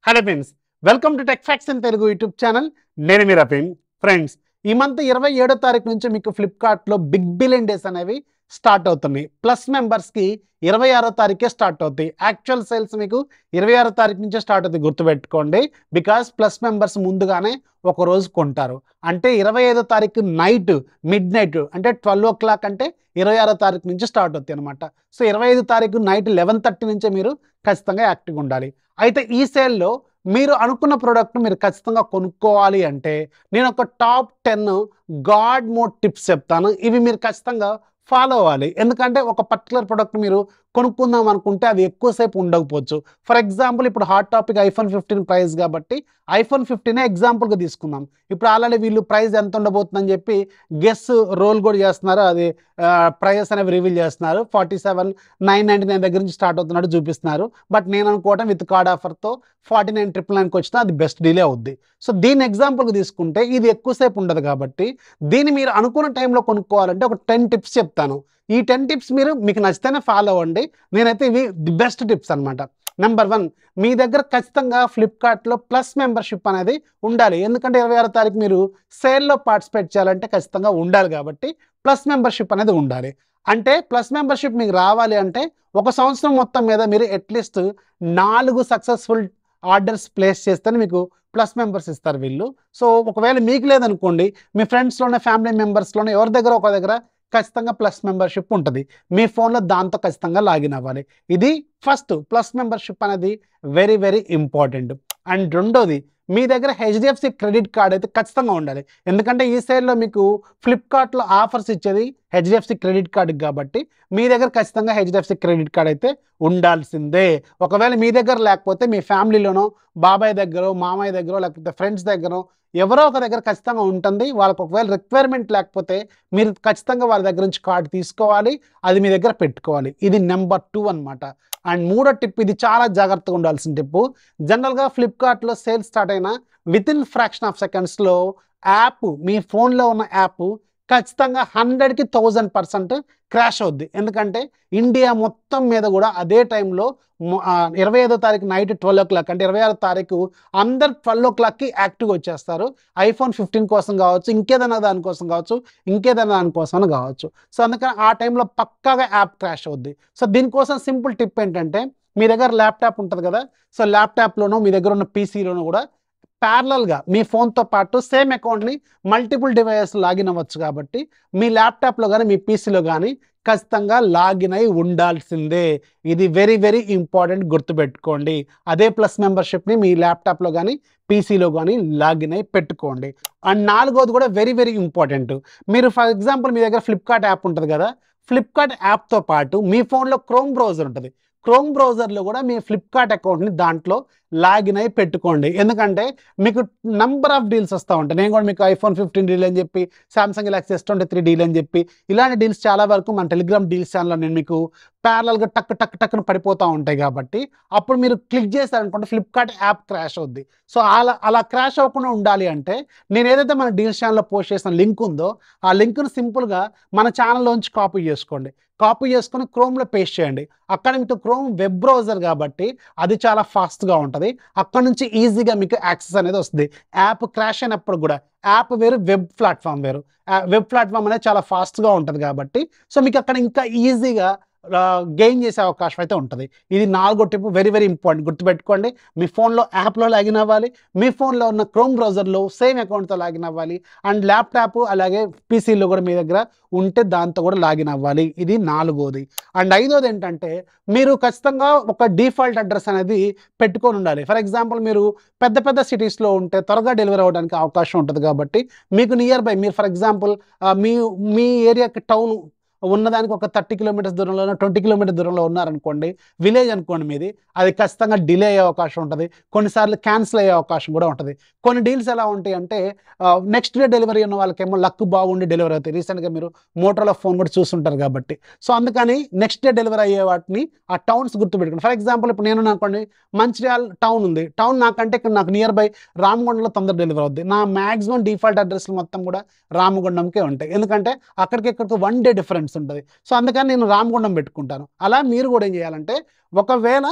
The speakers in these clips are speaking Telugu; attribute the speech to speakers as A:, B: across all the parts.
A: Hello friends, welcome to tech facts in Telugu YouTube channel. నేను మీ రఫీన్. ఫ్రెండ్స్, ఈ మంత్ 27వ తారీఖు నుంచి మీకు ఫ్లిప్కార్ట్లో బిగ్ బిలియన్ డేస్ అనేవి స్టార్ట్ అవుతున్నాయి. ప్లస్ మెంబర్స్కి 26వ తారీఖే స్టార్ట్ అవుతాయి. యాక్చువల్ సేల్స్ మీకు 26వ తారీఖు నుంచే స్టార్ట్ అవుతాయి, గుర్తుపెట్టుకోండి. బికాస్ ప్లస్ మెంబర్స్ ముందుగానే ఒక రోజు కొంటారు. అంటే 25వ తారీఖు నైట్ మిడ్ నైట్ అంటే 12 o'clock అంటే 26వ తారీఖు నుంచి స్టార్ట్ అవుతాయి అనమాట. సో 25 తారీఖు నైట్ 11:30 నుంచే మీరు ఖచ్చితంగా యాక్టివ్గా ఉండాలి. అయితే ఈ సేల్లో మీరు అనుకున్న ప్రోడక్ట్ మీరు ఖచ్చితంగా కొనుక్కోవాలి అంటే నేను ఒక టాప్ 10 గాడ్ మోడ్ టిప్స్ చెప్తాను. ఇవి మీరు ఖచ్చితంగా ఫాలో అవ్వాలి. ఎందుకంటే ఒక పర్టికులర్ ప్రోడక్ట్ మీరు కొనుక్కుందాం అనుకుంటే అది ఎక్కువసేపు ఉండకపోవచ్చు. ఫర్ ఎగ్జాంపుల్ ఇప్పుడు హాట్ టాపిక్ iPhone 15 ప్రైస్ కాబట్టి iPhone 15 ఎగ్జాంపుల్గా తీసుకుందాం. ఇప్పుడు ఆల్రెడీ వీళ్ళు ప్రైస్ ఎంత ఉండబోతుందని చెప్పి గెస్ రోల్ కూడా చేస్తున్నారు. అది ప్రైజెస్ అనేవి రివీల్ చేస్తున్నారు. 47,999 దగ్గర నుంచి స్టార్ట్ అవుతున్నట్టు చూపిస్తున్నారు. బట్ నేను అనుకోవటం విత్ కార్డ్ ఆఫర్తో 49,999కి వచ్చినా అది బెస్ట్ డీలే అవుద్ది. సో దీన్ని ఎగ్జాంపుల్గా తీసుకుంటే ఇది ఎక్కువసేపు ఉండదు కాబట్టి దీన్ని మీరు అనుకున్న టైంలో కొనుక్కోవాలంటే ఒక 10 టిప్స్ చెప్తాను. ఈ 10 టిప్స్ మీకు నచ్చితేనే ఫాలో అవ్వండి. నేనైతే ఇవి ది బెస్ట్ టిప్స్ అనమాట. నెంబర్ 1, మీ దగ్గర ఖచ్చితంగా ఫ్లిప్కార్ట్లో ప్లస్ మెంబర్షిప్ అనేది ఉండాలి. ఎందుకంటే 26వ తారీఖు మీరు సేల్లో పార్టిసిపేట్ చేయాలంటే ఖచ్చితంగా ఉండాలి కాబట్టి ప్లస్ మెంబర్షిప్ అనేది ఉండాలి. అంటే ప్లస్ మెంబర్షిప్ మీకు రావాలి అంటే ఒక సంవత్సరం మొత్తం మీద మీరు అట్లీస్ట్ 4 సక్సెస్ఫుల్ ఆర్డర్స్ ప్లేస్ చేస్తేనే మీకు ప్లస్ మెంబర్స్ ఇస్తారు వీళ్ళు. సో ఒకవేళ మీకు లేదనుకోండి, మీ ఫ్రెండ్స్లోనే ఫ్యామిలీ మెంబర్స్లోనే ఎవరి దగ్గర ఒక దగ్గర ఖచ్చితంగా ప్లస్ మెంబర్షిప్ ఉంటుంది. మీ ఫోన్లో దాంతో ఖచ్చితంగా లాగిన్ అవ్వాలి. ఇది ఫస్ట్, ప్లస్ మెంబర్షిప్ అనేది వెరీ వెరీ ఇంపార్టెంట్. అండ్ రెండోది, మీ దగ్గర HDFC క్రెడిట్ కార్డ్ అయితే ఖచ్చితంగా ఉండాలి. ఎందుకంటే ఈ సేల్లో మీకు ఫ్లిప్కార్ట్లో ఆఫర్స్ ఇచ్చేది HDFC క్రెడిట్ కార్డు కాబట్టి మీ దగ్గర ఖచ్చితంగా HDFC క్రెడిట్ కార్డ్ అయితే ఉండాల్సిందే. ఒకవేళ మీ దగ్గర లేకపోతే మీ ఫ్యామిలీలోనో బాబాయ్ దగ్గర, మామయ్య దగ్గర, లేకపోతే ఫ్రెండ్స్ దగ్గర ఎవరో ఒక దగ్గర ఖచ్చితంగా ఉంటుంది. వాళ్ళకి ఒకవేళ రిక్వైర్మెంట్ లేకపోతే మీరు ఖచ్చితంగా వాళ్ళ దగ్గర నుంచి కార్డు తీసుకోవాలి, అది మీ దగ్గర పెట్టుకోవాలి. ఇది నెంబర్ 2 అనమాట. అండ్ మూడో టిప్, ఇది చాలా జాగ్రత్తగా ఉండాల్సిన టిప్పు. జనరల్గా ఫ్లిప్కార్ట్లో సేల్ స్టార్ట్ అయిన వితిన్ ఫ్రాక్షన్ ఆఫ్ సెకండ్స్లో యాప్, మీ ఫోన్లో ఉన్న యాప్ ఖచ్చితంగా 100కి 1000% క్రాష్ అవుద్ది. ఎందుకంటే ఇండియా మొత్తం మీద కూడా అదే టైంలో 25వ తారీఖు నైట్ 12 o'clock అంటే 26వ తారీఖు అందరు 12 o'clockకి యాక్టివ్గా వచ్చేస్తారు. iPhone 15 కోసం కావచ్చు, ఇంకేదైనా దానికోసం కావచ్చు, ఇంకేదైనా దానికోసం కావచ్చు. సో అందుకని ఆ టైంలో పక్కాగా యాప్ క్రాష్ అవుద్ది. సో దీనికోసం సింపుల్ టిప్ ఏంటంటే, మీ దగ్గర ల్యాప్టాప్ ఉంటుంది కదా, సో ల్యాప్టాప్లోనూ మీ దగ్గర ఉన్న పీసీలోనూ కూడా ప్యారలల్గా మీ ఫోన్తో పాటు సేమ్ అకౌంట్ని మల్టిపుల్ డివైజెస్ లాగిన్ అవ్వచ్చు. కాబట్టి మీ ల్యాప్టాప్లో కానీ మీ పీసీలో కానీ ఖచ్చితంగా లాగిన్ అయి ఉండాల్సిందే. ఇది వెరీ వెరీ ఇంపార్టెంట్, గుర్తుపెట్టుకోండి. అదే ప్లస్ మెంబర్షిప్ని మీ ల్యాప్టాప్లో కానీ పీసీలో కానీ లాగిన్ అయి పెట్టుకోండి. అండ్ నాలుగోది కూడా వెరీ వెరీ ఇంపార్టెంట్. మీరు ఫర్ ఎగ్జాంపుల్ మీ దగ్గర ఫ్లిప్కార్ట్ యాప్ ఉంటుంది కదా, ఫ్లిప్కార్ట్ యాప్తో పాటు మీ ఫోన్లో క్రోమ్ బ్రౌజర్ ఉంటుంది. క్రోమ్ బ్రౌజర్లో కూడా మీ ఫ్లిప్కార్ట్ అకౌంట్ని దాంట్లో లాగిన్ అయి పెట్టుకోండి. ఎందుకంటే మీకు నంబర్ ఆఫ్ డీల్స్ వస్తూ ఉంటాయి. నేను కూడా మీకు iPhone 15 డీల్ అని చెప్పి, Samsung Galaxy S23 డీల్ అని చెప్పి, ఇలాంటి డీల్స్ చాలా వరకు మన టెలిగ్రామ్ డీల్స్ ఛానల్లో నేను మీకు ప్యారలల్గా టక్కున పడిపోతూ ఉంటాయి. కాబట్టి అప్పుడు మీరు క్లిక్ చేశారనుకోండి ఫ్లిప్కార్ట్ యాప్ క్రాష్ అవుద్ది. సో అలా క్రాష్ అవ్వకుండా ఉండాలి అంటే నేను ఏదైతే మన డీల్స్ ఛానల్లో పోస్ట్ చేసిన లింక్ ఉందో ఆ లింక్ను సింపుల్గా మన ఛానల్లోంచి కాపీ చేసుకోండి. కాపీ చేసుకొని క్రోమ్లో పేస్ట్ చేయండి. అక్కడ మీకు క్రోమ్ వెబ్ బ్రౌజర్ కాబట్టి అది చాలా ఫాస్ట్గా ఉంటుంది. అక్కడ నుంచి ఈజీగా మీకు యాక్సెస్ అనేది వస్తుంది. యాప్ క్రాష్ అయినప్పుడు కూడా యాప్ వేరు, వెబ్ ప్లాట్ఫామ్ వేరు. వెబ్ ప్లాట్ఫామ్ అనేది చాలా ఫాస్ట్గా ఉంటుంది కాబట్టి సో మీకు అక్కడ ఇంకా ఈజీగా గెయిన్ చేసే అవకాశం అయితే ఉంటుంది. ఇది 4వ టిప్, వెరీ వెరీ ఇంపార్టెంట్, గుర్తుపెట్టుకోండి. మీ ఫోన్లో యాప్లో లాగిన్ అవ్వాలి, మీ ఫోన్లో ఉన్న క్రోమ్ బ్రౌజర్లో సేమ్ అకౌంట్తో లాగిన్ అవ్వాలి, అండ్ ల్యాప్టాప్ అలాగే పీసీలో కూడా మీ దగ్గర ఉంటే దాంతో కూడా లాగిన్ అవ్వాలి. ఇది 4వది. అండ్ 5వది ఏంటంటే, మీరు ఖచ్చితంగా ఒక డిఫాల్ట్ అడ్రస్ అనేది పెట్టుకొని ఉండాలి. ఫర్ ఎగ్జాంపుల్ మీరు పెద్ద పెద్ద సిటీస్లో ఉంటే త్వరగా డెలివరీ అవ్వడానికి అవకాశం ఉంటుంది. కాబట్టి మీకు నియర్ బై, మీరు ఫర్ ఎగ్జాంపుల్ మీ ఏరియాకి టౌన్ ఉన్నదానికి ఒక 30 కిలోమీటర్స్ దూరంలో, 20 కిలోమీటర్ దూరంలో ఉన్నారనుకోండి, విలేజ్ అనుకోండి మీది, అది ఖచ్చితంగా డిలే అయ్యే అవకాశం ఉంటుంది. కొన్నిసార్లు క్యాన్సిల్ అయ్యే అవకాశం కూడా ఉంటుంది. కొన్ని డీల్స్ ఎలా ఉంటాయి అంటే నెక్స్ట్ డే డెలివరీ ఉన్న వాళ్ళకేమో లక్ బాగుండి డెలివరీ అవుతాయి. రీసెంట్గా మీరు మోటోలో ఫోన్ కూడా చూస్తుంటారు కాబట్టి సో అందుకని నెక్స్ట్ డే డెలివరీ అయ్యే వాటిని ఆ టౌన్స్ గుర్తుపెట్టుకోండి. ఫర్ ఎగ్జాంపుల్ ఇప్పుడు నేను అనుకోండి మంచిర్యాల టౌన్ ఉంది, టౌన్ నాకంటే ఇక్కడ నాకు నియర్ బై రామగుండంలో తొందర డెలివరీ అవుద్ది. నా మ్యాక్సిమం డిఫాల్ట్ అడ్రస్లు మొత్తం కూడా రామగుండంకే ఉంటాయి. ఎందుకంటే అక్కడికి ఇక్కడికి 1 day డిఫరెన్స్ ఉంటుంది. సో అందుకని నేను రామగుండం పెట్టుకుంటాను. అలా మీరు కూడా ఏం చేయాలంటే, ఒకవేళ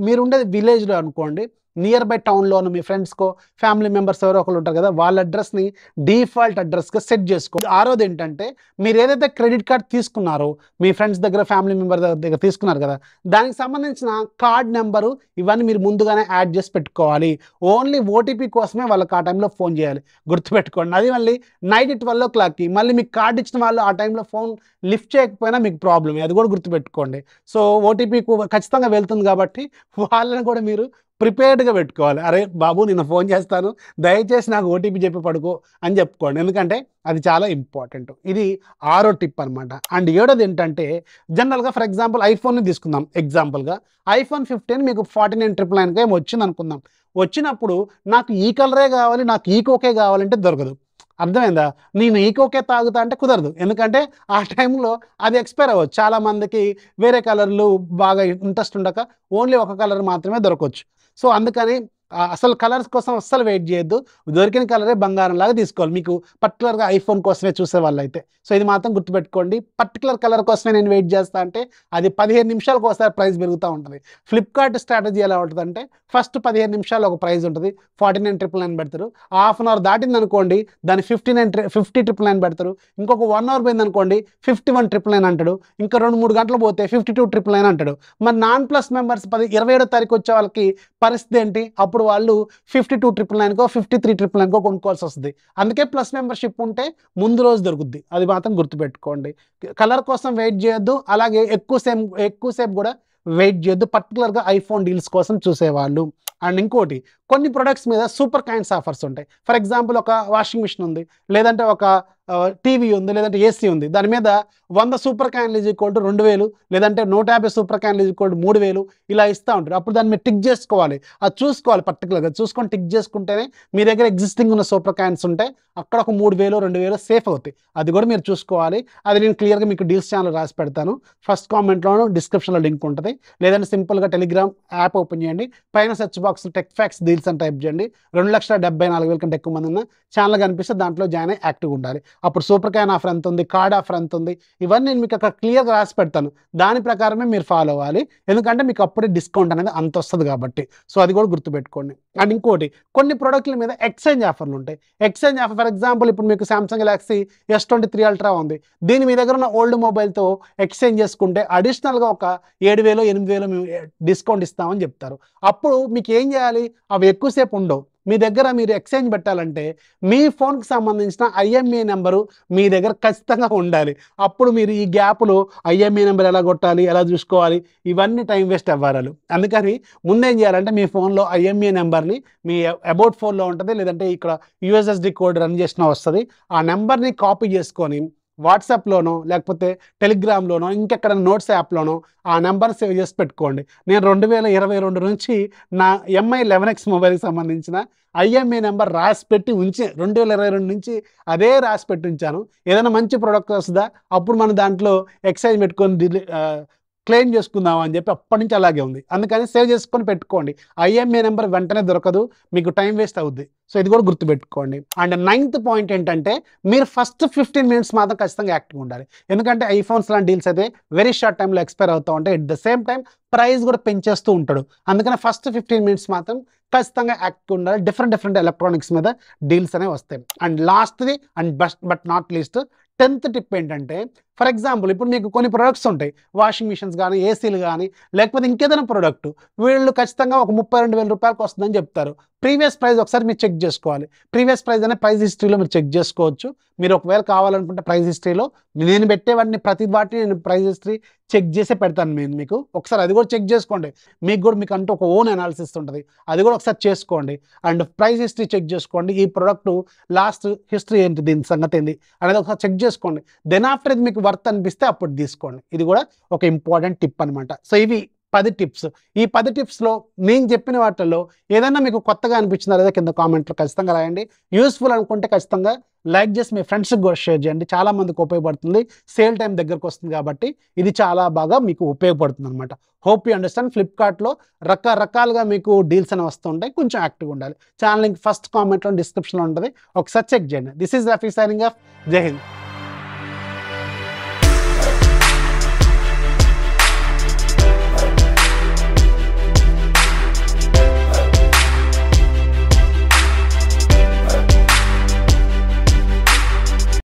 A: మీరుండేది విలేజ్లో అనుకోండి, నియర్ బై టౌన్లోను మీ ఫ్రెండ్స్కో ఫ్యామిలీ మెంబర్స్ ఎవరో ఒకరు ఉంటారు కదా, వాళ్ళ అడ్రస్ని డిఫాల్ట్ అడ్రస్గా సెట్ చేసుకో. ఆరోది ఏంటంటే మీరు ఏదైతే క్రెడిట్ కార్డ్ తీసుకున్నారో మీ ఫ్రెండ్స్ దగ్గర ఫ్యామిలీ మెంబర్ దగ్గర తీసుకున్నారు కదా, దానికి సంబంధించిన కార్డ్ నెంబరు ఇవన్నీ మీరు ముందుగానే యాడ్ చేసి పెట్టుకోవాలి. ఓన్లీ ఓటీపీ కోసమే వాళ్ళకి ఆ టైంలో ఫోన్ చేయాలి, గుర్తుపెట్టుకోండి. అది మళ్ళీ నైట్ 12 o'clockకి మళ్ళీ మీకు కార్డు ఇచ్చిన వాళ్ళు ఆ టైంలో ఫోన్ లిఫ్ట్ చేయకపోయినా మీకు ప్రాబ్లమే, అది కూడా గుర్తుపెట్టుకోండి. సో ఓటీపీ ఖచ్చితంగా వెళ్తుంది కాబట్టి వాళ్ళని కూడా మీరు ప్రిపేర్డ్గా పెట్టుకోవాలి. అరే బాబు నేను ఫోన్ చేస్తాను, దయచేసి నాకు ఓటీపీ చెప్పి పడుకో అని చెప్పుకోండి, ఎందుకంటే అది చాలా ఇంపార్టెంట్. ఇది 6వ టిప్ అనమాట. అండ్ 7వది ఏంటంటే జనరల్గా ఫర్ ఎగ్జాంపుల్ ఐఫోన్ని తీసుకుందాం ఎగ్జాంపుల్గా. iPhone 15 మీకు 49,999 ఏమో వచ్చింది అనుకుందాం. వచ్చినప్పుడు నాకు ఈ కలరే కావాలి, నాకు ఈ కోకే కావాలంటే దొరకదు. అర్థమైందా? నేను ఈ కోకే తాగుతా అంటే కుదరదు, ఎందుకంటే ఆ టైంలో అది ఎక్స్పైర్ అవ్వచ్చు. చాలామందికి వేరే కలర్లు బాగా ఇంట్రెస్ట్ ఉండక ఓన్లీ ఒక కలర్ మాత్రమే దొరకవచ్చు. సో అందుకని అసలు కలర్స్ కోసం అస్సలు వెయిట్ చేయొద్దు, దొరికిన కలరే బంగారంలాగా తీసుకోవాలి. మీకు పర్టికులర్గా ఐఫోన్ కోసమే చూసే వాళ్ళు అయితే సో ఇది మాత్రం గుర్తుపెట్టుకోండి. పర్టికులర్ కలర్ కోసమే నేను వెయిట్ చేస్తా అంటే అది 15 నిమిషాలకు ఒకసారి ప్రైస్ పెరుగుతూ ఉంటుంది. ఫ్లిప్కార్ట్ స్ట్రాటజీ ఎలా ఉంటుందంటే ఫస్ట్ 15 నిమిషాలు ఒక ప్రైస్ ఉంటుంది, 49,999 పెడతారు. హాఫ్ అన్ అవర్ దాటింది అనుకోండి దాన్ని 50,999 పెడతారు. ఇంకొక 1 అవర్ పోయింది అనుకోండి 51,999 అంటాడు. ఇంకా 2-3 గంటలు పోతే 52,999 అంటాడు. మరి నాన్ ప్లస్ మెంబర్స్ 27వ తారీఖు వచ్చే వాళ్ళకి పరిస్థితి ఏంటి? అప్పుడు వాళ్ళు 52,999కో 53,999కో కొనుక్కోవాల్సి వస్తుంది. అందుకే ప్లస్ మెంబర్షిప్ ఉంటే ముందు రోజు దొరుకుద్ది, అది మాత్రం గుర్తుపెట్టుకోండి. కలర్ కోసం వెయిట్ చేయొద్దు, అలాగే ఎక్కువసేపు కూడా వెయిట్ చేయొద్దు, పర్టికులర్గా ఐఫోన్ డీల్స్ కోసం చూసేవాళ్ళు. అండ్ ఇంకోటి, కొన్ని ప్రొడక్ట్స్ మీద సూపర్ కాయిన్స్ ఆఫర్స్ ఉంటాయి. ఫర్ ఎగ్జాంపుల్ ఒక వాషింగ్ మిషన్ ఉంది, లేదంటే ఒక టీవీ ఉంది, లేదంటే ఏసీ ఉంది, దాని మీద 100 సూపర్ కాయిన్లు ఈజ్ ఈక్వల్ టు 2,000, లేదంటే 150 సూపర్ కాయిన్లు ఈజ్ ఈక్వల్ టు 3,000 ఇలా ఇస్తూ ఉంటారు. అప్పుడు దాన్ని మీరు టిక్ చేసుకోవాలి, అది చూసుకోవాలి, పర్టికులర్గా చూసుకొని టిక్ చేసుకుంటేనే మీ దగ్గర ఎగ్జిస్టింగ్ ఉన్న సూపర్ కాయిన్స్ ఉంటే అక్కడ ఒక 3,000 2,000 సేఫ్ అవుతాయి, అది కూడా మీరు చూసుకోవాలి. అది నేను క్లియర్గా మీకు డీల్స్ ఛానల్ రాసి పెడతాను, ఫస్ట్ కామెంట్లోనూ డిస్క్రిప్షన్లో లింక్ ఉంటుంది. లేదంటే సింపుల్గా టెలిగ్రామ్ యాప్ ఓపెన్ చేయండి, పైన search box tech fax deals అని టైప్ చేయండి. 2,74,000 కంటే ఎక్కువ మంది ఉన్న ఛానల్ కనిపిస్తే దాంట్లో జాయిన్ అయ్యి యాక్టివ్గా ఉండాలి. అప్పుడు సూపర్ కాయిన్ ఆఫర్ ఎంత ఉంది, కార్డ్ ఆఫర్ ఎంత ఉంది, ఇవన్నీ నేను మీకు అక్కడ క్లియర్గా రాసి పెడతాను, దాని ప్రకారమే మీరు ఫాలో అవ్వాలి, ఎందుకంటే మీకు అప్పుడే డిస్కౌంట్ అనేది అంత వస్తుంది కాబట్టి. సో అది కూడా గుర్తుపెట్టుకోండి. అండ్ ఇంకోటి, కొన్ని ప్రోడక్ట్ల మీద ఎక్స్చేంజ్ ఆఫర్లు ఉంటాయి. ఎక్స్చేంజ్ ఆఫర్ ఫర్ ఎగ్జాంపుల్ ఇప్పుడు మీకు సామ్సంగ్ గెలాక్సీ S23 అల్ట్రా ఉంది, దీని మీ దగ్గర ఉన్న ఓల్డ్ మొబైల్తో ఎక్స్చేంజ్ చేసుకుంటే అడిషనల్గా ఒక 7,000 8,000 మేము డిస్కౌంట్ ఇస్తామని చెప్తారు. అప్పుడు మీకు ఏం చేయాలి, అవి ఎక్కువసేపు ఉండవు. మీ దగ్గర మీరు ఎక్స్చేంజ్ పెట్టాలంటే మీ ఫోన్కి సంబంధించిన IMEI నెంబరు మీ దగ్గర ఖచ్చితంగా ఉండాలి. అప్పుడు మీరు ఈ గ్యాప్లో IMEI నెంబర్ ఎలా కొట్టాలి, ఎలా చూసుకోవాలి, ఇవన్నీ టైం వేస్ట్ అవ్వాలి. అందుకని ముందేం చేయాలంటే మీ ఫోన్లో IMEI నెంబర్ని మీ అబౌట్ ఫోన్లో ఉంటుంది, లేదంటే ఇక్కడ USSD కోడ్ రన్ చేసినా వస్తుంది. ఆ నెంబర్ని కాపీ చేసుకొని వాట్సాప్లోనో లేకపోతే టెలిగ్రామ్లోనో ఇంకెక్కడ నోట్స్ యాప్లోనో ఆ నెంబర్ సేవ్ చేసి పెట్టుకోండి. నేను 2022 నుంచి నా MI 11X మొబైల్కి సంబంధించిన IMEI నెంబర్ రాసి పెట్టి ఉంచి 2022 నుంచి అదే రాసి పెట్టి ఉంచాను. ఏదైనా మంచి ప్రోడక్ట్ వస్తుందా అప్పుడు మనం దాంట్లో ఎక్స్చేంజ్ పెట్టుకొని క్లెయిమ్ చేసుకుందాం అని చెప్పి అప్పటి నుంచి అలాగే ఉంది. అందుకని సేవ్ చేసుకొని పెట్టుకోండి. IMEI నెంబర్ వెంటనే దొరకదు, మీకు టైం వేస్ట్ అవుద్ది. సో ఇది కూడా గుర్తుపెట్టుకోండి. అండ్ 9th పాయింట్ ఏంటంటే మీరు ఫస్ట్ 15 మినిట్స్ మాత్రం ఖచ్చితంగా యాక్టివ్గా ఉండాలి. ఎందుకంటే ఐఫోన్స్ లాంటి డీల్స్ అయితే వెరీ షార్ట్ టైంలో ఎక్స్పైర్ అవుతూ ఉంటాయి. At the same time price కూడా పెంచేస్తూ ఉంటాడు. అందుకని ఫస్ట్ 15 మినిట్స్ మాత్రం ఖచ్చితంగా యాక్టివ్గా ఉండాలి. డిఫరెంట్ ఎలక్ట్రానిక్స్ మీద డీల్స్ అనేవి వస్తాయి. అండ్ లాస్ట్ది and but not least 10th tip ఏంటంటే ఫర్ ఎగ్జాంపుల్ ఇప్పుడు మీకు కొన్ని ప్రొడక్ట్స్ ఉంటాయి, వాషింగ్ మిషన్స్ కానీ ఏసీలు కానీ లేకపోతే ఇంకేదైనా ప్రోడక్ట్, వీళ్ళు ఖచ్చితంగా ఒక 32,000 రూపాయలకు వస్తుందని చెప్తారు. ప్రీవియస్ ప్రైస్ ఒకసారి మీరు చెక్ చేసుకోవాలి. ప్రీవియస్ ప్రైస్ అనే ప్రైస్ హిస్టరీలో మీరు చెక్ చేసుకోవచ్చు. మీరు ఒకవేళ కావాలనుకుంటే ప్రైస్ హిస్టరీలో నేను పెట్టేవాడిని ప్రతి వాటిని నేను ప్రైస్ హిస్టరీ చెక్ చేసే పెడతాను. నేను మీకు ఒకసారి అది కూడా చెక్ చేసుకోండి. మీకు అంటూ ఒక ఓన్ అనాలిసిస్ ఉంటుంది, అది కూడా ఒకసారి చేసుకోండి. అండ్ ప్రైస్ హిస్టరీ చెక్ చేసుకోండి, ఈ ప్రోడక్ట్ లాస్ట్ హిస్టరీ ఏంటి, దీని సంగతి ఏంటి అనేది ఒకసారి చెక్ చేసుకోండి. దెన్ ఆఫ్టర్ ఇది మీకు వర్త్ అనిపిస్తే అప్పుడు తీసుకోండి. ఇది కూడా ఒక ఇంపార్టెంట్ టిప్ అనమాట. సో ఇవి 10 టిప్స్. ఈ 10 టిప్స్లో నేను చెప్పిన వాటిల్లో ఏదైనా మీకు కొత్తగా అనిపించిందా లేదా కింద కామెంట్లో ఖచ్చితంగా రాయండి. యూస్ఫుల్ అనుకుంటే ఖచ్చితంగా లైక్ చేసి మీ ఫ్రెండ్స్కి కూడా షేర్ చేయండి. చాలామందికి ఉపయోగపడుతుంది, సేల్ టైం దగ్గరకు వస్తుంది కాబట్టి ఇది చాలా బాగా మీకు ఉపయోగపడుతుంది అనమాట. Hope you understand. ఫ్లిప్కార్ట్లో రకరకాలుగా మీకు డీల్స్ అనేవి వస్తుంటాయి, కొంచెం యాక్టివ్గా ఉండాలి. ఛానల్ లింక్ ఫస్ట్ కామెంట్లో డిస్క్రిప్షన్లో ఉంటుంది, ఒకసారి చెక్ చేయండి. This is Rafi signing off. జై హింద్.